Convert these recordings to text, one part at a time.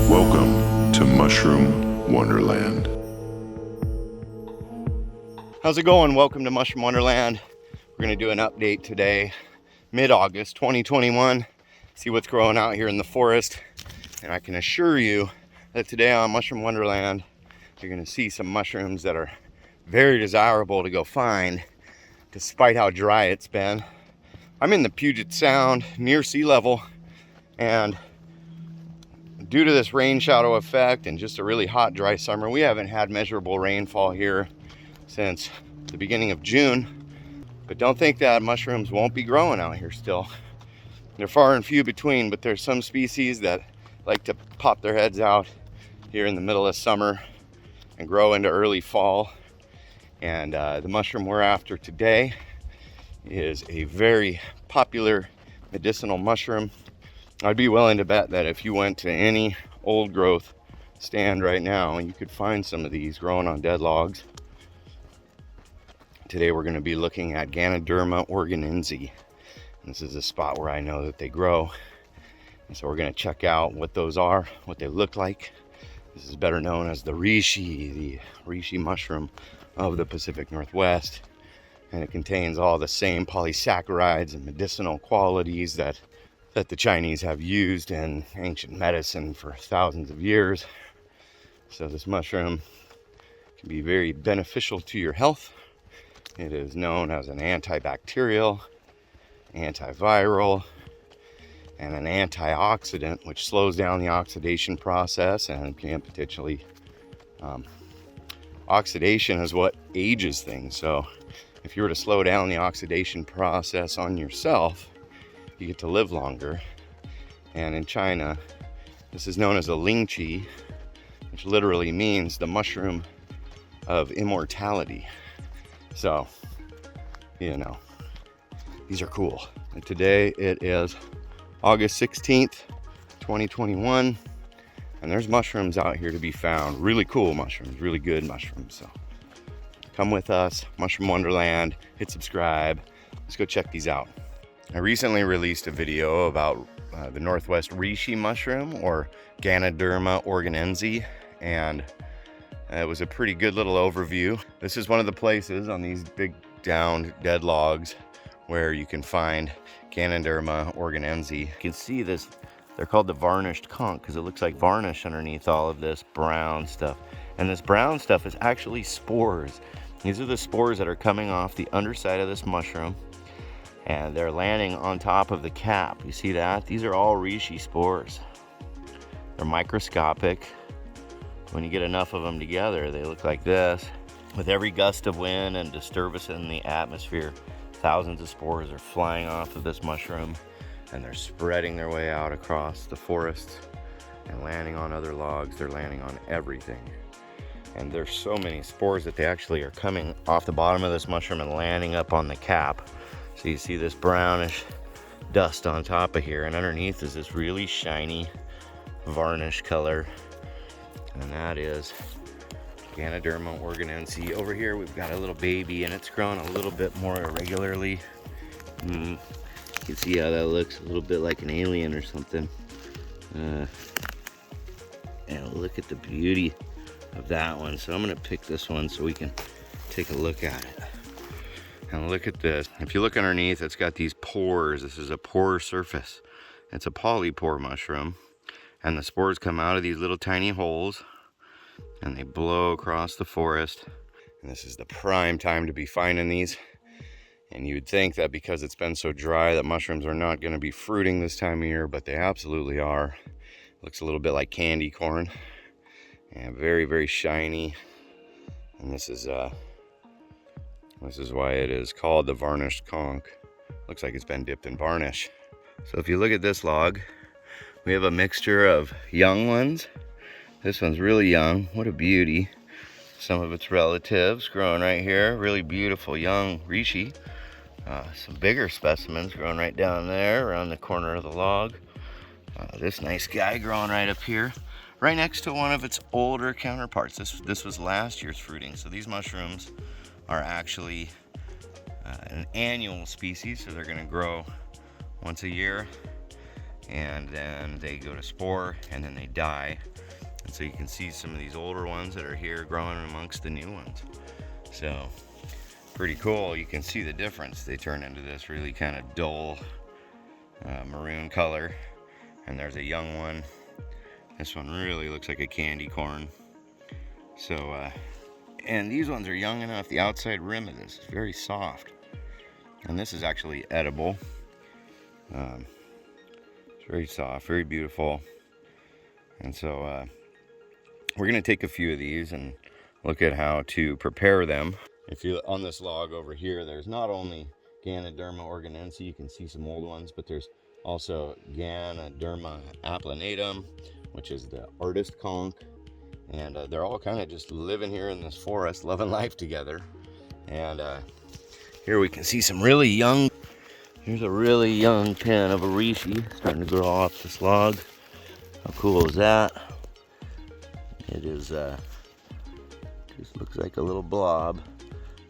Welcome to Mushroom Wonderland. How's it going? Welcome to Mushroom Wonderland. We're going to do an update today, mid-August 2021. See what's growing out here in the forest. And I can assure you that today on Mushroom Wonderland, you're going to see some mushrooms that are very desirable to go find, despite how dry it's been. I'm in the Puget Sound near sea level, and due to this rain shadow effect and just a really hot, dry summer, we haven't had measurable rainfall here since the beginning of June. But don't think that mushrooms won't be growing out here still. They're far and few between, but there's some species that like to pop their heads out here in the middle of summer and grow into early fall. And the mushroom we're after today is a very popular medicinal mushroom. I'd be willing to bet that if you went to any old growth stand right now, you could find some of these growing on dead logs. Today we're going to be looking at Ganoderma organense. This is a spot where I know that they grow. And so we're going to check out what those are, what they look like. This is better known as the Reishi mushroom of the Pacific Northwest. And it contains all the same polysaccharides and medicinal qualities that the Chinese have used in ancient medicine for thousands of years. So this mushroom can be very beneficial to your health. It is known as an antibacterial, antiviral, and an antioxidant, which slows down the oxidation process and can potentially, oxidation is what ages things. So if you were to slow down the oxidation process on yourself, you get to live longer. And in China, this is known as a lingqi, which literally means the mushroom of immortality. So, you know, these are cool. And today it is August 16th, 2021, and there's mushrooms out here to be found. Really cool mushrooms, really good mushrooms. So come with us, Mushroom Wonderland, hit subscribe. Let's go check these out. I recently released a video about the Northwest Reishi mushroom, or Ganoderma organense, and it was a pretty good little overview. This is one of the places on these big downed dead logs where you can find Ganoderma organense. You can see this, they're called the varnished conch because it looks like varnish underneath all of this brown stuff. And this brown stuff is actually spores. These are the spores that are coming off the underside of this mushroom, and they're landing on top of the cap. You see that? These are all reishi spores. They're microscopic. When you get enough of them together, they look like this. With every gust of wind and disturbance in the atmosphere, thousands of spores are flying off of this mushroom, and they're spreading their way out across the forest and landing on other logs. They're landing on everything. And there's so many spores that they actually are coming off the bottom of this mushroom and landing up on the cap. So you see this brownish dust on top of here, and underneath is this really shiny varnish color. And that is Ganoderma organense. Over here we've got a little baby, and it's growing a little bit more irregularly. You can see how that looks, a little bit like an alien or something. And look at the beauty of that one. So I'm gonna pick this one so we can take a look at it. And look at this. If you look underneath, it's got these pores. This is a pore surface. It's a polypore mushroom. And the spores come out of these little tiny holes, and they blow across the forest. And this is the prime time to be finding these. And you'd think that because it's been so dry that mushrooms are not going to be fruiting this time of year, but they absolutely are. Looks a little bit like candy corn. And very, very shiny. And this is why it is called the varnished conch. Looks like it's been dipped in varnish. So if you look at this log, we have a mixture of young ones. This one's really young. What a beauty. Some of its relatives growing right here. Really beautiful young reishi. Some bigger specimens growing right down there around the corner of the log. This nice guy growing right up here, right next to one of its older counterparts. This was last year's fruiting. So these mushrooms are actually an annual species, so they're going to grow once a year. and then they go to spore, and then they die. And so you can see some of these older ones that are here growing amongst the new ones. So pretty cool. You can see the difference. They turn into this really kind of dull maroon color. And there's a young one. This one really looks like a candy corn. So, and these ones are young enough. The outside rim of this is very soft. And this is actually edible. It's very soft, very beautiful. And so we're gonna take a few of these and look at how to prepare them. If you're on this log over here, there's not only Ganoderma organense, you can see some old ones, but there's also Ganoderma applanatum, which is the artist conch. And they're all kind of just living here in this forest, loving life together. And here we can see some really young, here's a really young pin of Arishi starting to grow off this log. How cool is that? It is, just looks like a little blob.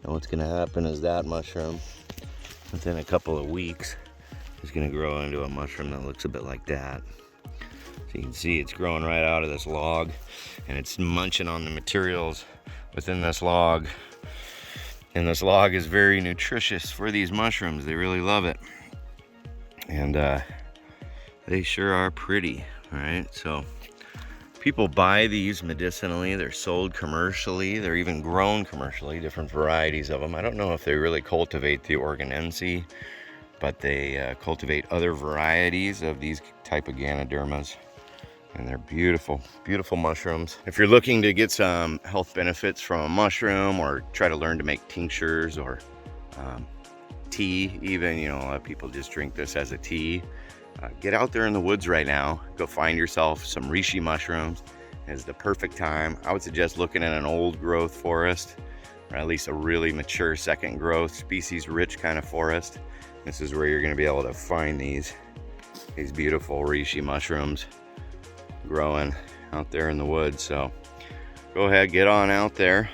And what's gonna happen is that mushroom, within a couple of weeks, is gonna grow into a mushroom that looks a bit like that. So you can see it's growing right out of this log, and it's munching on the materials within this log. And this log is very nutritious for these mushrooms. They really love it. And they sure are pretty, all right? So people buy these medicinally. They're sold commercially. They're even grown commercially, different varieties of them. I don't know if they really cultivate the organense, but they cultivate other varieties of these type of Ganodermas. And they're beautiful, beautiful mushrooms. If you're looking to get some health benefits from a mushroom, or try to learn to make tinctures or tea even, you know, a lot of people just drink this as a tea. Get out there in the woods right now. Go find yourself some reishi mushrooms. It's the perfect time. I would suggest looking at an old growth forest, or at least a really mature second growth, species rich kind of forest. This is where you're gonna be able to find these beautiful reishi mushrooms growing out there in the woods. So go ahead, get on out there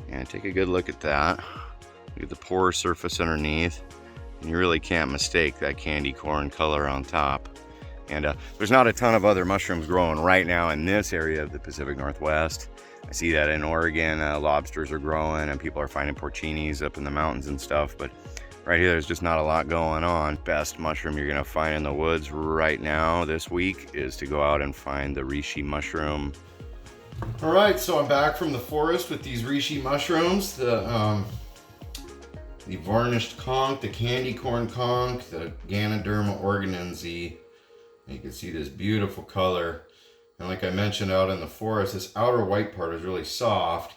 and take a good look at that. Look at the pore surface underneath, and you really can't mistake that candy corn color on top. And there's not a ton of other mushrooms growing right now in this area of the Pacific Northwest. I see that in Oregon, lobsters are growing and people are finding porcinis up in the mountains and stuff, but right here, there's just not a lot going on. Best mushroom you're gonna find in the woods right now this week is to go out and find the reishi mushroom. All right, so I'm back from the forest with these reishi mushrooms, the varnished conch, the candy corn conch, the Ganoderma organense. You can see this beautiful color. And like I mentioned, out in the forest, this outer white part is really soft.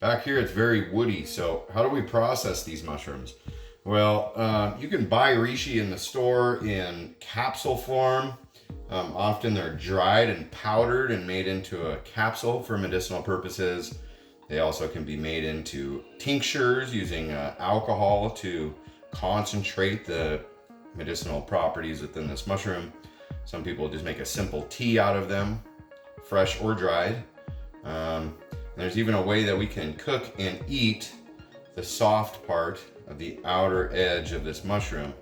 Back here, it's very woody. So how do we process these mushrooms? Well, you can buy reishi in the store in capsule form. Often they're dried and powdered and made into a capsule for medicinal purposes. They also can be made into tinctures using alcohol to concentrate the medicinal properties within this mushroom. Some people just make a simple tea out of them, fresh or dried. There's even a way that we can cook and eat the soft part of the outer edge of this mushroom,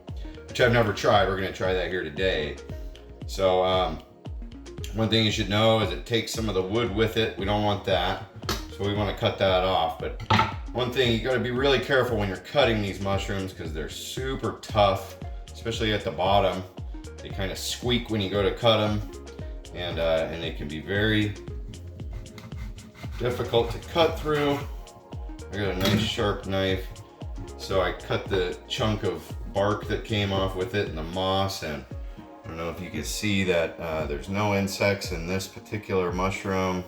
which I've never tried. We're gonna try that here today. So one thing you should know is it takes some of the wood with it. We don't want that, so we want to cut that off. But one thing, you got to be really careful when you're cutting these mushrooms, because they're super tough, especially at the bottom. They kind of squeak when you go to cut them, and they can be very difficult to cut through. I got a nice sharp knife, so I cut the chunk of bark that came off with it and the moss. And I don't know if you can see that there's no insects in this particular mushroom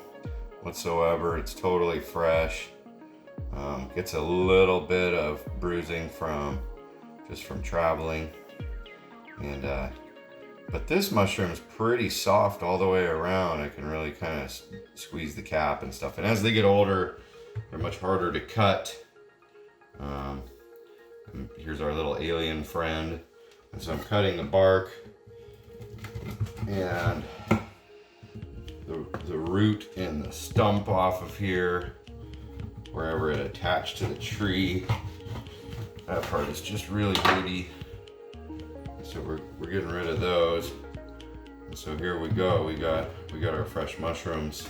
whatsoever. It's totally fresh. Gets a little bit of bruising from traveling, and but this mushroom's pretty soft all the way around. I can really kind of squeeze the cap and stuff. And as they get older, they're much harder to cut. And here's our little alien friend. And so I'm cutting the bark and the root and the stump off of here, wherever it attached to the tree. That part is just really woody. So we're getting rid of those. So here we go. We got our fresh mushrooms.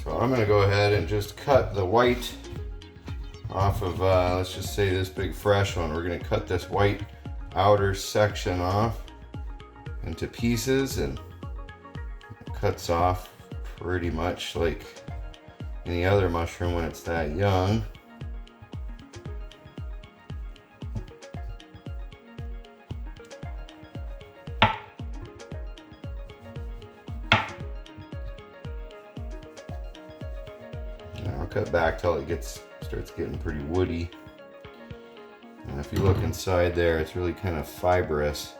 So I'm gonna go ahead and just cut the white off of, let's just say this big fresh one. We're gonna cut this white outer section off into pieces, and it cuts off pretty much like any other mushroom when it's that young. I'll cut back till it starts getting pretty woody. And if you look inside there, it's really kind of fibrous.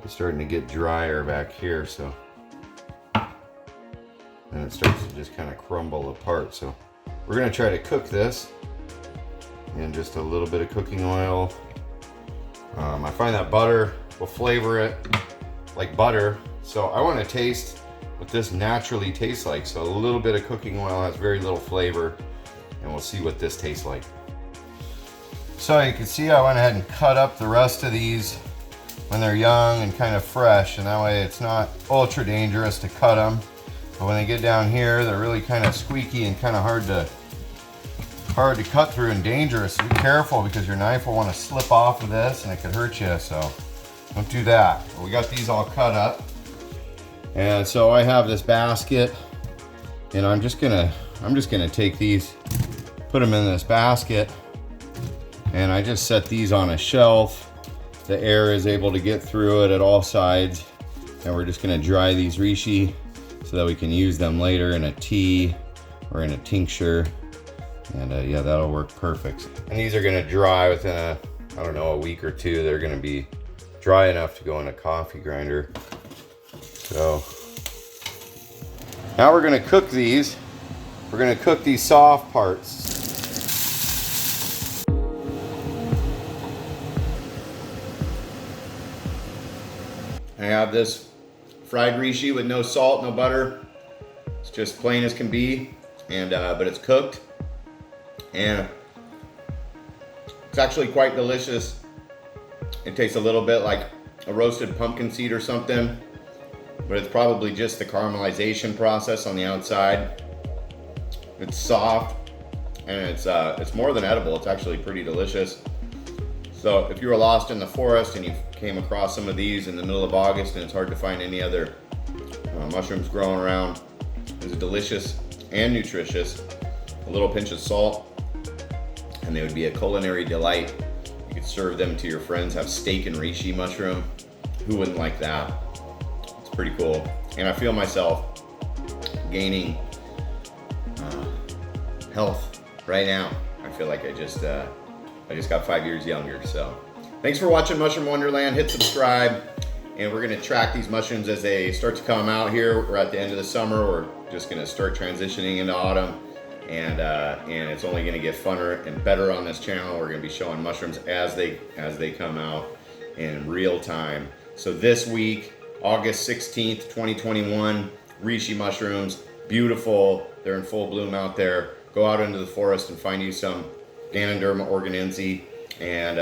It's starting to get drier back here, so and it starts to just kind of crumble apart. So we're gonna try to cook this in just a little bit of cooking oil. I find that butter will flavor it like butter, so I want to taste what this naturally tastes like. So a little bit of cooking oil has very little flavor, and we'll see what this tastes like. So you can see I went ahead and cut up the rest of these when they're young and kind of fresh, and that way it's not ultra dangerous to cut them. But when they get down here, they're really kind of squeaky and kind of hard to cut through and dangerous. So be careful, because your knife will want to slip off of this and it could hurt you, so don't do that. But we got these all cut up. And so I have this basket, and I'm just gonna take these, put them in this basket, and I just set these on a shelf. The air is able to get through it at all sides, and we're just gonna dry these reishi so that we can use them later in a tea or in a tincture. And yeah, that'll work perfect. And these are gonna dry within I don't know, a week or two. They're gonna be dry enough to go in a coffee grinder. So now we're gonna cook these. We're gonna cook these soft parts. I have this fried reishi with no salt, no butter. It's just plain as can be, and but it's cooked, and it's actually quite delicious. It tastes a little bit like a roasted pumpkin seed or something, but it's probably just the caramelization process on the outside. It's soft, and it's more than edible. It's actually pretty delicious. So if you were lost in the forest and you came across some of these in the middle of August and it's hard to find any other mushrooms growing around, it's delicious and nutritious. A little pinch of salt, and they would be a culinary delight. You could serve them to your friends, have steak and reishi mushroom. Who wouldn't like that? It's pretty cool. And I feel myself gaining health right now. I feel like I just got 5 years younger. So thanks for watching Mushroom Wonderland. Hit subscribe, and we're gonna track these mushrooms as they start to come out here. We're at the end of the summer. We're just gonna start transitioning into autumn, and it's only gonna get funner and better on this channel. We're gonna be showing mushrooms as they come out in real time. So this week, August 16th, 2021, reishi mushrooms, beautiful. They're in full bloom out there. Go out into the forest and find you some Ganoderma organense, and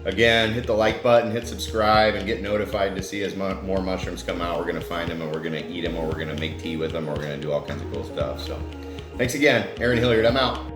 again, hit the like button, hit subscribe, and get notified to see as more mushrooms come out. We're gonna find them, and we're gonna eat them, or we're gonna make tea with them, or we're gonna do all kinds of cool stuff. So thanks again. Aaron Hilliard, I'm out.